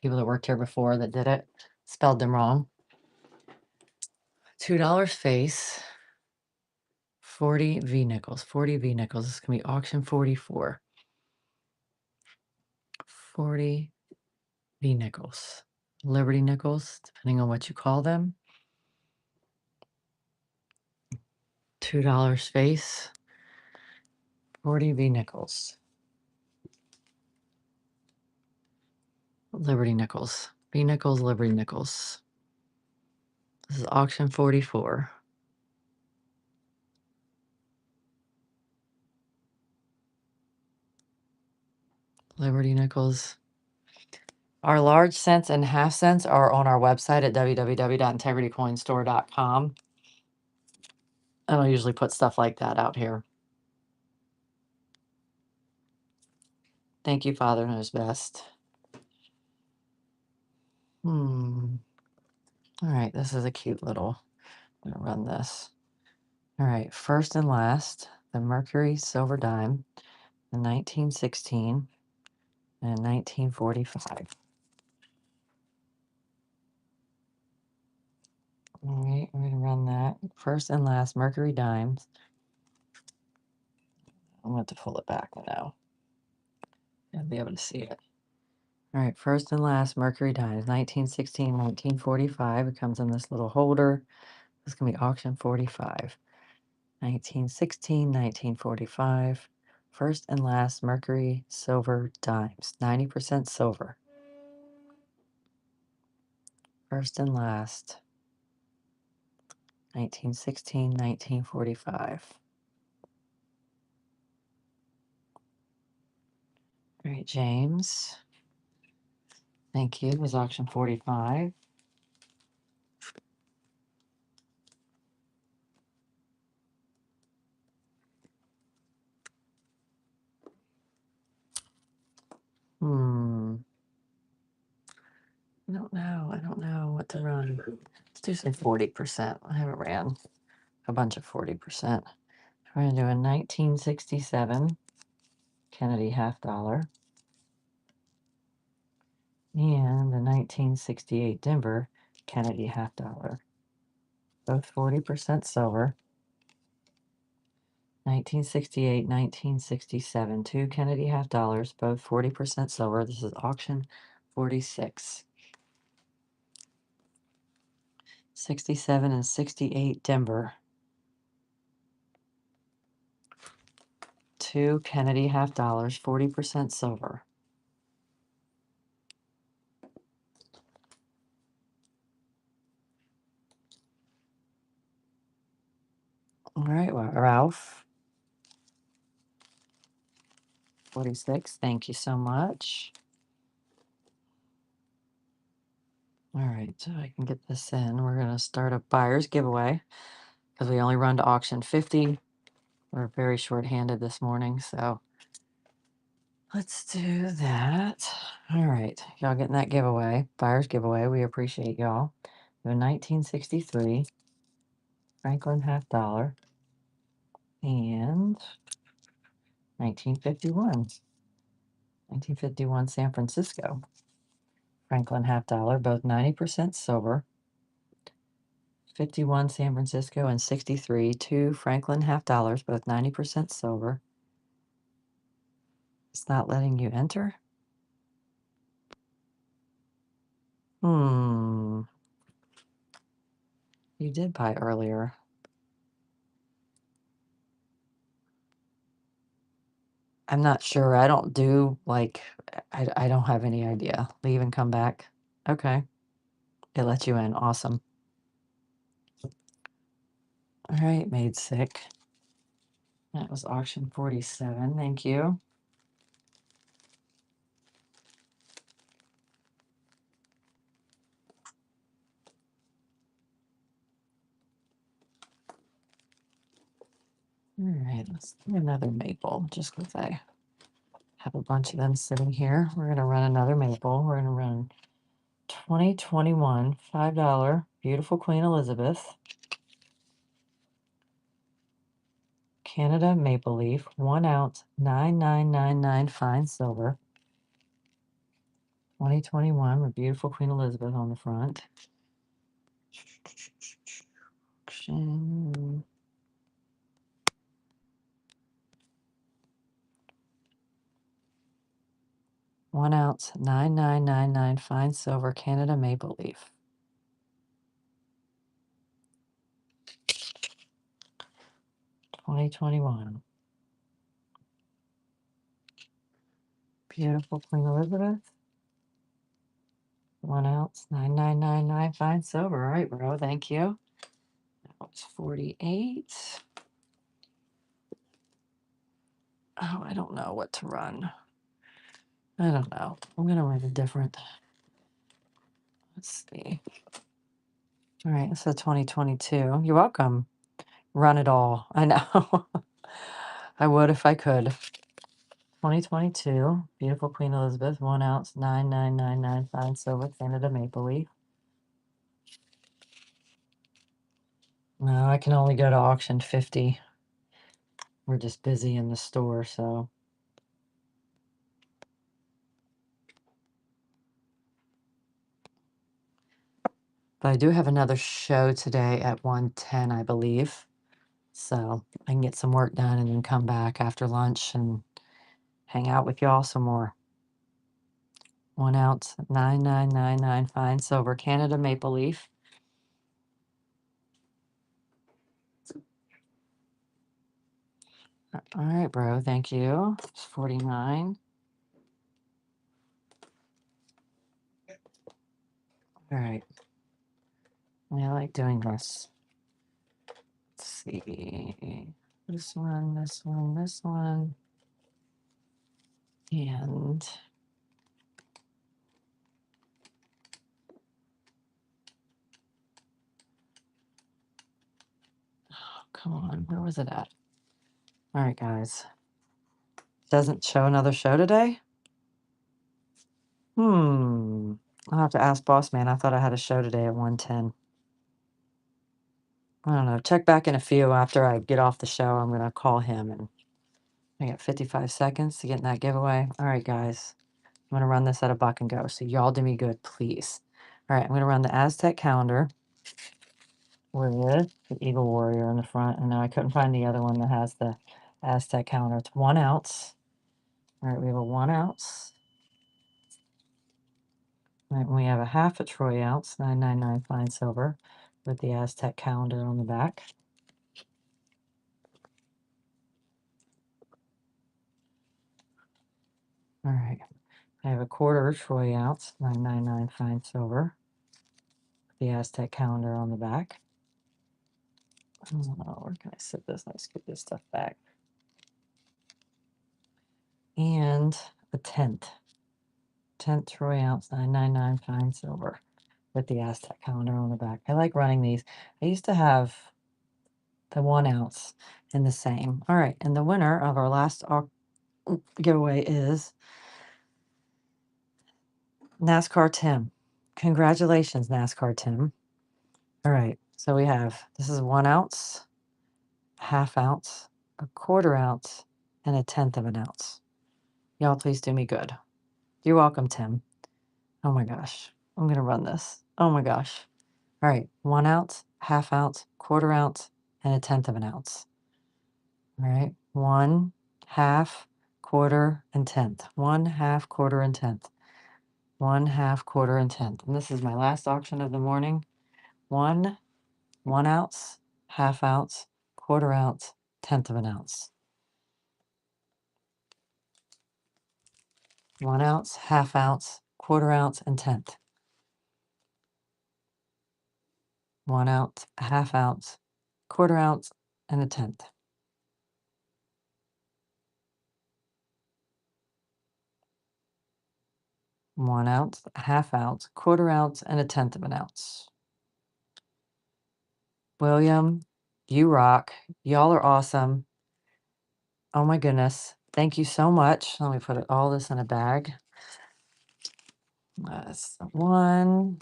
Speaker 1: People that worked here before that did it spelled them wrong. $2 face. 40 V nickels. 40 V nickels. This is gonna be auction 44. 40 V nickels. Liberty nickels, depending on what you call them. $2 face. 40 V nickels. Liberty nickels. V nickels, Liberty nickels. This is auction 44. Liberty nickels. Our large cents and half cents are on our website at www.integritycoinstore.com. I don't usually put stuff like that out here. Thank you, Father knows best. All right, this is a cute little. I'm gonna run this. All right, first and last, the Mercury Silver Dime, the 1916 and 1945. All right, we're gonna run that. First and last Mercury Dimes. I'm going to pull it back now. You'll be able to see it. All right, first and last Mercury Dimes, 1916, 1945. It comes in this little holder This is going to be auction 45. 1916, 1945. First and last Mercury silver dimes. 90% silver. First and last. 1916, 1945. Great, James. Thank you. It was auction 45. I don't know. I don't know what to run. Let's do say 40%. I haven't ran a bunch of 40%. We're going to do a 1967 Kennedy half dollar and a 1968 Denver Kennedy half dollar. Both 40% silver. 1968, 1967, two Kennedy half dollars, both 40% silver. This is auction 46. 67 and 68 Denver. Two Kennedy half dollars, 40% silver. All right, well, Ralph. 46. Thank you so much. All right, so I can get this in. We're going to start a buyer's giveaway because we only run to auction 50. We're very short-handed this morning, so let's do that. All right, y'all getting that giveaway, buyer's giveaway. We appreciate y'all. We have a 1963 Franklin half dollar and 1951. 1951 San Francisco Franklin half dollar, both 90% silver. 51 San Francisco and 63, two Franklin half dollars, both 90% silver. It's not letting you enter? You did buy earlier. I'm not sure. I don't do, like, I don't have any idea. Leave and come back. Okay. It lets you in. Awesome. All right, made sick. That was auction 47. Thank you. All right, let's do another maple just because I have a bunch of them sitting here. We're going to run another maple. We're going to run 2021 $5 Beautiful Queen Elizabeth Canada Maple Leaf 1 ounce 9999 fine silver. 2021 with Beautiful Queen Elizabeth on the front. Auction. One ounce 9999 fine silver Canada Maple Leaf. $20.21. Beautiful Queen Elizabeth. 1 ounce 9999 fine silver. All right, bro. Thank you. That was 48. Oh, I don't know what to run. I don't know. I'm gonna run a different. Let's see. All right, it's a 2022. You're welcome. Run it all. I know. I would if I could. 2022, Beautiful Queen Elizabeth, 1 ounce, 9999 fine silver, Canada Maple Leaf. No, I can only go to auction 50. We're just busy in the store, so. But I do have another show today at 1:10, I believe. So I can get some work done and then come back after lunch and hang out with y'all some more. 1 ounce, 9999 fine silver, Canada Maple Leaf. All right, bro. Thank you. It's 49. All right. I like doing this. Let's see. This one, this one, this one. And come on, where was it at? All right, guys. Doesn't show another show today? I'll have to ask Boss Man. I thought I had a show today at 1:10. I don't know. Check back in a few after I get off the show. I'm going to call him, and I got 55 seconds to get in that giveaway. All right, guys. I'm going to run this at a buck and go. So y'all do me good, please. All right, I'm going to run the Aztec calendar with the Eagle Warrior in the front. And now I couldn't find the other one that has the Aztec calendar. It's 1 ounce. All right, we have a 1 ounce. All right, we have a half a troy ounce, 999 fine silver, with the Aztec calendar on the back. All right, I have a quarter troy ounce, 999 fine silver, with the Aztec calendar on the back. Oh, where can I sit this? Let's get this stuff back. And a tenth troy ounce, 999 fine silver, with the Aztec calendar on the back. I like running these. I used to have the 1 ounce in the same. All right, and the winner of our last giveaway is NASCAR Tim. Congratulations, NASCAR Tim. All right, so we have, this is 1 ounce, half ounce, a quarter ounce, and a tenth of an ounce. Y'all please do me good. You're welcome, Tim. Oh my gosh, I'm gonna run this. Oh my gosh. All right, 1 ounce, half ounce, quarter ounce, and a tenth of an ounce. All right, 1, half, quarter, and tenth. 1, half, quarter, and tenth. 1, half, quarter, and tenth. And this is my last auction of the morning. 1 ounce, half ounce, quarter ounce, tenth of an ounce. 1 ounce, half ounce, quarter ounce, and tenth. 1 ounce, half ounce, quarter ounce, and a tenth. 1 ounce, half ounce, quarter ounce, and a tenth of an ounce. William, you rock. Y'all are awesome. Oh my goodness. Thank you so much. Let me put all this in a bag. That's 1,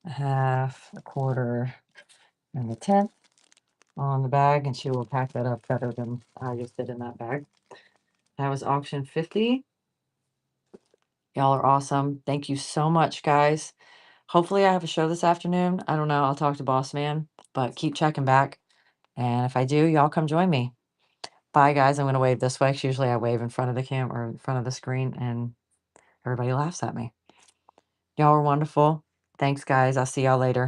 Speaker 1: a half, a quarter, and a tenth on the bag, and she will pack that up better than I just did in that bag. That was auction 50. Y'all are awesome. Thank you so much, guys. Hopefully I have a show this afternoon. I don't know. I'll talk to Boss Man, but keep checking back. And if I do, y'all come join me. Bye, guys. I'm going to wave this way, 'cause usually I wave in front of the camera or in front of the screen, and everybody laughs at me. Y'all are wonderful. Thanks, guys. I'll see y'all later.